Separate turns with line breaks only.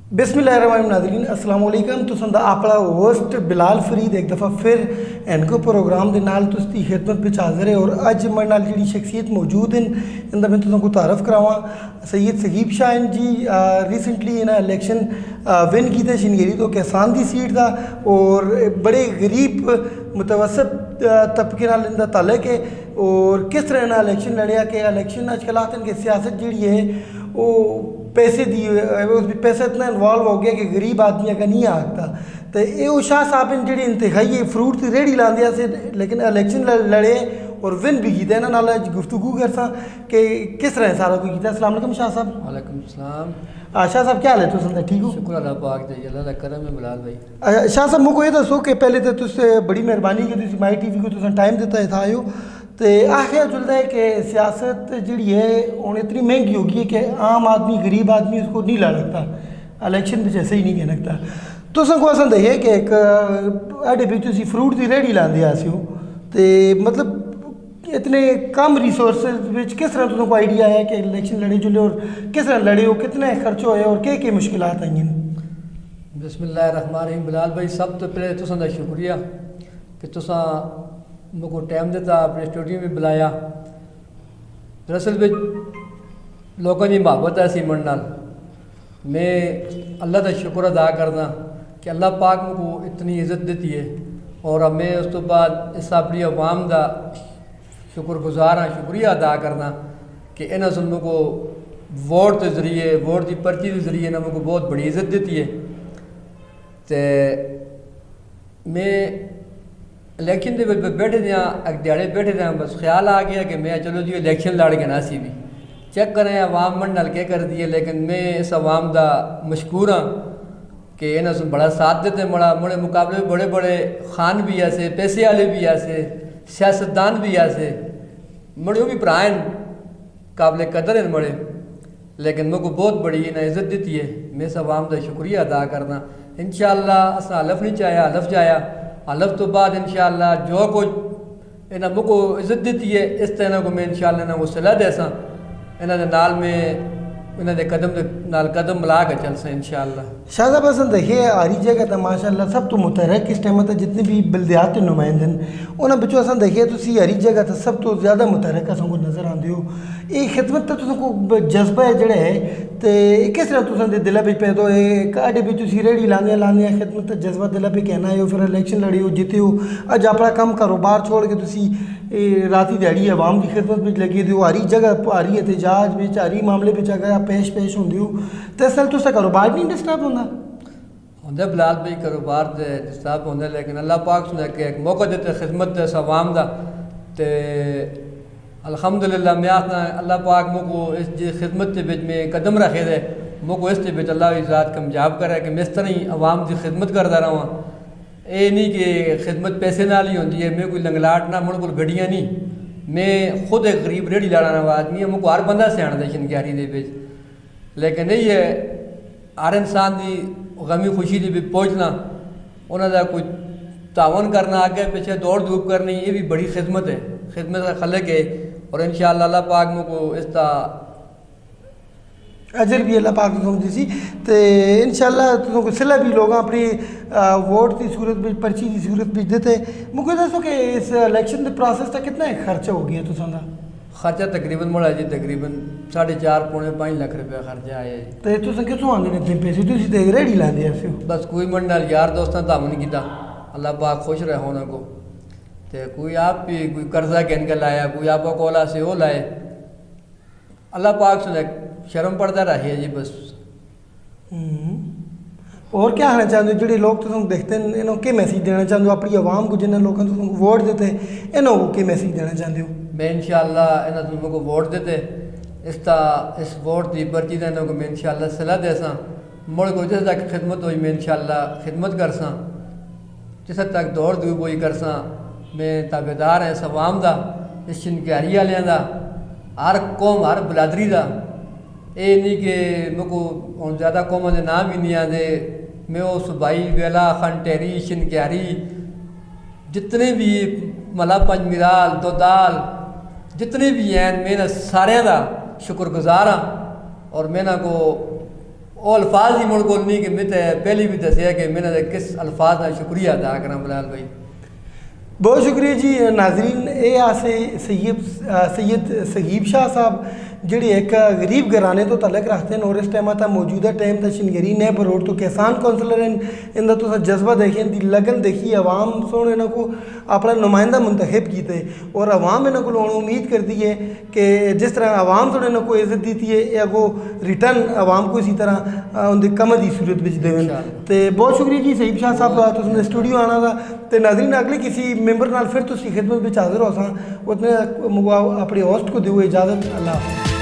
बिस्मिल्लाहिर्रहमानिर्रहीम नाज़रीन अस्सलाम वालेकुम। तुसां दा अपना होस्ट बिलाल फरीद एक दफ़ा फिर एनको प्रोग्राम के नाल तुसदी खिदमत विच हाज़िर है। और अज मेरे नाल जिहड़ी शख्सियत मौजूद हैं इनका मैं तुसां को तारफ़ करावां। सैयद सगीब शाह जी रिसेंटली इन्हें इलेक्शन विन किया शनगेरी तो किसान की सीट का और बड़े गरीब मुतवसत तबके नाल इनका ताल्लुक है। और किस तरह इन्हें इलेक्शन लड़िया कि इलेक्शन अजकल आखते हैं कि सियासत जी है वो पैसे दी पैसा इतना इन्वॉल्व हो गया कि गरीब आदमी अगर नहीं आखता। तो ये शाह साहब इन जी इंतहाई फ्रूट की रेहड़ी लाते से लेकिन इलेक्शन लड़े और विन भी किया। इन्होंने नाल गुफ्तगू कर कि किस तरह सारा कुछ किया। अस्सलाम वालेकुम शाह साहब।
वालेकुम सलाम।
शाह साहब क्या हाल है तुम ठीक हो?
शुक्र अल्लाह पाक दा अल्लाह दा करम है बिलाल भाई।
शाह साहब मुझे ये दसो कि पहले तो तुझसे बड़ी मेहरबानी कि माई टीवी को तुम टाइम दिता इतना आयो। तो आखिर चलता है कि सियासत जी है हूँ इतनी महंगी हो गई है कि आम आदमी गरीब आदमी उसको नहीं ला लगता, इलेक्शन में ऐसे ही नहीं कह लगता। तुसें को असा दे कि एक अड्डे भी तुम फ्रूट की रेहड़ी लाते आसे हो तो मतलब इतने कम रिसोर्स किस तरह तुमको आइडिया है कि इलेक्शन लड़े जुले और किस तरह लड़े हो, कितने खर्च होए और क्या मुश्किल आई हैं?
बिस्मिल्लाहिर्रहमानिर्रहीम। बिलाल भाई सब तो पहले तुसां दा शुक्रिया कि तुसां मुझको टाइम दिता अपने स्टूडियो में बुलाया। दरअसल में लोगों की मुहब्बत है सीमन नाल। मैं अल्लाह का शुक्र अदा करना कि अल्लाह पाक मुझको इतनी इज़्ज़त देती है और मैं उस तो बाद इस अपनी अवाम का शुक्रगुजार हाँ, शुक्रिया अदा करना कि इन्होंने सुन को वोट के जरिए वोट की पर्ची के जरिए इन्होंने मुझको बहुत बड़ी इज़्ज़त देती है। तो मैं इलेक्शन के बैठे थे एक दिहाड़े बैठे थे बस ख्याल आ गया कि मैं चलो जी इलेक्शन लड़ के ना सी भी चेक करें अवाम मन नाल क्या कर दी है। लेकिन मैं इस अवाम का मशकूर हाँ कि इन्हें बड़ा साथ देते बड़ा मुड़े मुकाबले में बड़े बड़े खान भी ऐसे पैसे वाले भी ऐसे सियासतदान भी ऐसे मुड़े भी भरा काबिल कदर हैं मुड़े। लेकिन मुझको बहुत बड़ी इन्हें इज़्ज़त देती है। मैं इस अवाम का शुक्रिया अदा करना। इंशाअल्लाह असा हलफ नहीं चाया हलफ जाया हलफ तो बाद इंशाअल्लाह जो कुछ इन्हें मुझको इज़्ज़त देती है इस तरह को मैं इंशाअल्लाह इन्हें वो सलाह देसा इन्होंने नाल में इन्होंने कदम नाल कदम मिला के चल सा इंशाअल्लाह।
शाह साहब असन देखिए हरी जगह तो माशाअल्लाह सब तो मुतहरक इस टाइम तक जितने भी बल्दियात के नुमाइंदे उन्होंने बिचों असन देखिए तुम हरी जगह तो सब तो ज़्यादा मुतहरक असन को नज़र आते हो। ये खिदमत तो तुमको जज्बा है जड़ा है तो किस तरह तुम दिल में पैदा हो अड्डे भी तुम रेहड़ी लाने खिदमत जज्बा दिल पे कहना है फिर इलेक्शन लड़ी हो जीते हो अज अपना कम कारोबार छोड़ के तुम राती दिहाड़ी अवाम की खिदमत में लगे हो हरी जगह हरी एहतजाज में हरी मामले में अगर पेश होंगे हो तो इस नाल तुसका कारोबार नहीं डिस्टर्ब होंदा?
होंगे बिलाल भाई कारोबार तो डिस्टर्ब होंगे लेकिन अल्लाह पाक सुना के एक मौका देते खिदमत इस अवाम का तो अल्हम्दुलिल्लाह मैं आखना अल्लाह पाक मुझको इस खिदमत के बिच में कदम रखे दे मुझको इस बिच अल्लाह की ज़ात कामयाब करे कि मैं इस तरह ही अवाम की खिदमत करता रहा। ये नहीं कि खिदमत पैसे नाल ही होती है। मैं कोई लंगलाट ना मुझे को गड्डियाँ नहीं मैं खुद एक गरीब रेहड़ी लाने वाला आदमी है। मुझको हर बंदा सियाणदा है शनग्यारी दे विच लेकिन यही है हर इंसान की गमी खुशी के पहुँचना उन्होंने कुछ तावन करना आगे पीछे दौड़ धूप करनी ये भी बड़ी खिदमत है। खिदमत का खलक है और इंशाअल्लाह अल्लाह पाक मुझको इसका
अजर भी अल्लाह पाक समझी सी तो इंशाअल्लाह तुमको सिला भी लोग अपनी वोट की सूरत में पर्ची की सूरत में देते। मुझे दसो कि इस इलेक्शन के प्रोसेस का कितना खर्चा हो गया तुसां दा?
खर्चा तकरीबन मुड़ा जी तकरीबन 4.5 पौने 5 लाख रुपया खर्चा आया जी।
तो तुसें कितों आंदे ने इतने पैसे? तुसीं ते रेहड़ी लांदे आसे हो
बस कोई मन नाल यार दोस्तां तावन कीता अल्लाह पाक खुश रहे होना को तो कोई आप भी कोई कर्जा कहन के लाया कोई आप कोला से वो लाए अल्लाह पाक सुने शर्म पड़ता रही है जी बस।
और क्या कहना चाहते हो जो लोग तुम देखते हैं इन्हों के मैसेज देना चाहते हो अपनी आवाम को जिन्हें लोगों तुम वोट देते इन्हों को के मैसेज देना चाहते हो? मैं
इंशाअल्लाह इन्हों तुमको वोट देते इस वोट की पर्ची देने को मैं इंशाअल्लाह सलाह देसा मुड़ को जिस तक खिदमत हुई मैं इंशाअल्लाह खिदमत करसा जिस तक दौड़ धूप हुई करसा मैं ताबेदार है इस अवाम का इस शनग्यारी वालियां का हर कौम हर बलादरी का ये नहीं कि मुझको हम ज़्यादा कौमों के नाम ही नहीं आते मैं वो सूबाई वेला खनटेरी शनग्यारी जितने भी मला पंजमिराल दोदाल जितने भी हैं मैं सारे का शुक्रगुजार हाँ और मैं को وہ الفاظ ہی مڑ کو نہیں کہ میں پہلی بھی دسیا کہ میں نے کس الفاظ کا شکریہ ادا کرنا بلال بھائی.
بہت شکریہ جی. ناظرین اے آسے سید سہیب شاہ صاحب جڑے ایک غریب گھرانے تو تعلق رکھتے ہیں اور اس ٹائم تا موجودہ ٹائم تا شنگری نیب روڈ تو کسان کونسلر ہیں. ان تو جذبہ دیکھیں دی لگن دیکھی عوام سونے انہوں کو اپنا نمائندہ منتخب کیتے اور عوام انہوں کو امید کر دی ہے کہ جس طرح عوام سونے انہوں کو عزت دیتی ہے یا وہ ریٹرن عوام کو اسی طرح ان دے کم دی صورت بچ دے. تے بہت شکریہ جی سہیب شاہ صاحب تو نے اسٹوڈیو آنا تھا. تے ناظرین اگلے کسی ممبر نال پھر تو خدمت میں حاضر ہو ساں اتنے اپنے ہوسٹ کو دیو اجازت. اللہ حافظ.